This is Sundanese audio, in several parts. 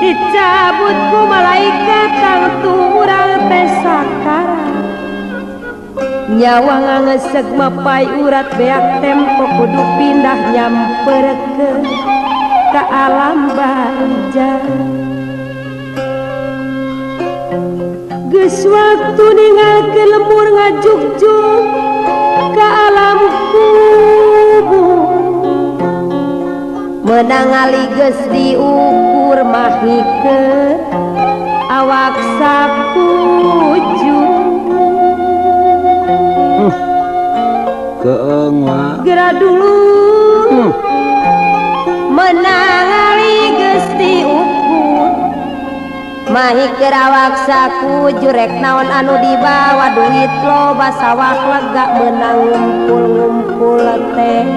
dicabut ku malaikat kang turang teh sakara nyawa ngangeseg mapai urat beak tempo kudu pindah nyamperkeun ka alam barja geus waktu ninggalkeun lembur ngajugjug ka alam kubur menang ali geus diukur mahikeun awak sakujur keung wa geura dulu menang ali geus diukur mahikeun awak sakujur rek naon anu dibawa duit loba sawak lega menang ngumpul-ngumpul teh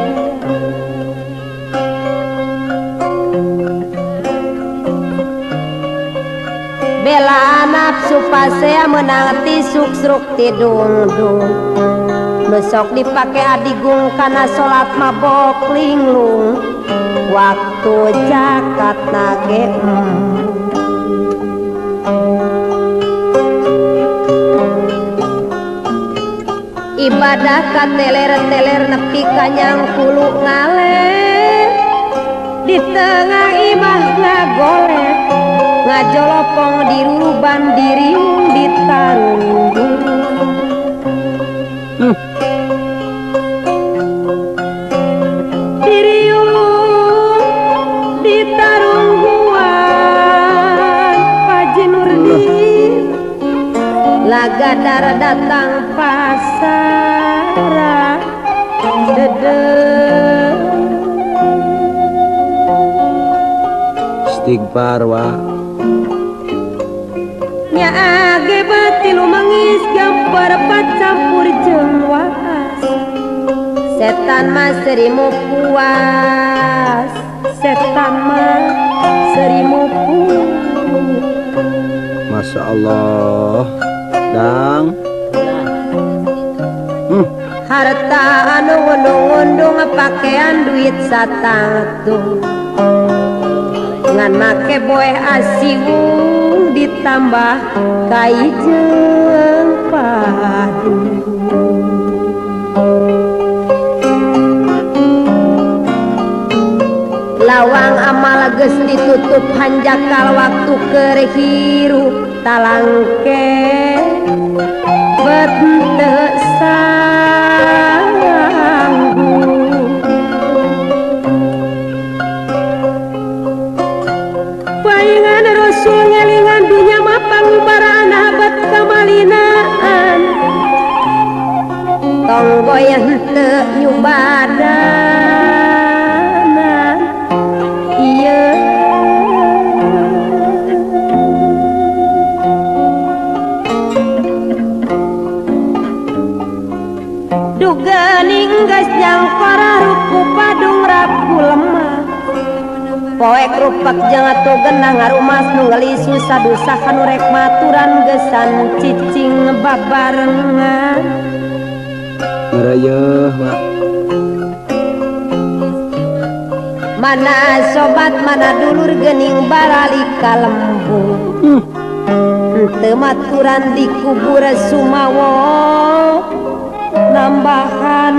bela nafsu pasea menang tisuk-sruk tidung-dung besok dipake adigung kana salat mabok linglung waktu jakat nage ibadah kateler-teler nepi kanyang kulu ngaler di tengah imah ngagolek ngajolopong diruban diriung ditarung diriung ditarung guan Paji Nurdin lagadar datang pasara dedeng istighfar wa nya age batilu mangis gampar campur jeung waas setan mah serimu puas setan mah serimu puas Masya Allah dang harta anu ngundung-ngundung pakaian duit satangtung ngan make boeh asiwung ditambah kai jeung padu lawang amal geus ditutup hanjakal waktu keur hirup talangke bet teu sanggup paingan Rasul ngelingan dunya mah pangubaran habat kamalinaan tong goyang teu nyubadanan ieu dugening geus jangkora ruku padung raku lemah poek rupak jeung atuh genah ngarumas nu ngelisu sadosa kanu rek maturan geusan cicing babarengan ngarayeuh wa mana sobat mana dulur geuning baralik ka lembur teu maturan di kubur sumawo nambahan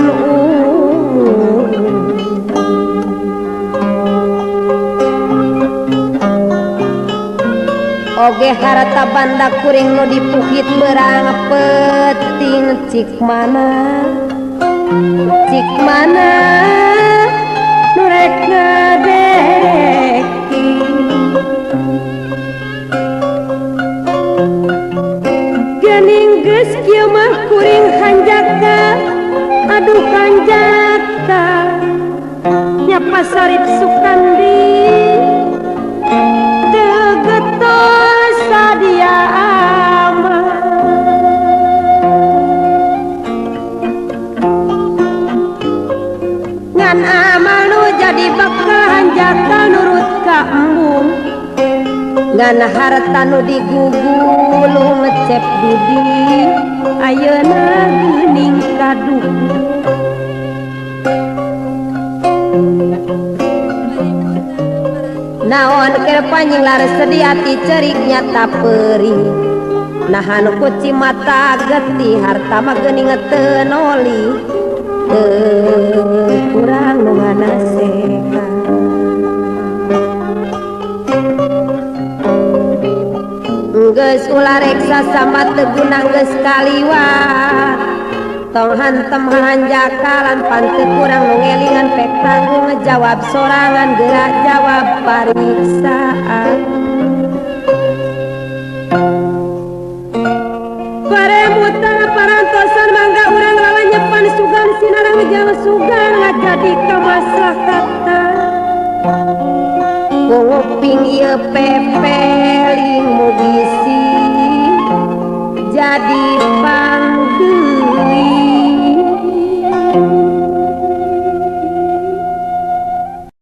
oge harta banda kuring nu dipukit berang peting cik mana nu rek ngadeki geuning geus kieu mah kuring hanjaka aduh kanjaka nya pasarip sukandi teu getos sadia aman ngan amal nu jadi bakal hanjaka nurut ka embung ngan harta nu digugulu ngecep budi ayeuna geuning kaduh naon keur panjing laras sediati ceriknya taperi nahan kuci mata getih harta mah geuning teu noli kurang nu nganasehan geus ulah reksa sama teguna geus kaliwat tong hantem hanjakalan panteu kurang nu ngelingan pek tanggung ngejawab sorangan gerak jawab pariksaan paremutara parantosan mangga urang lala nyepan sugan sinarang jang sugan ngajadi ka maslahatan nguping ieu pepeling mugisi jadi pang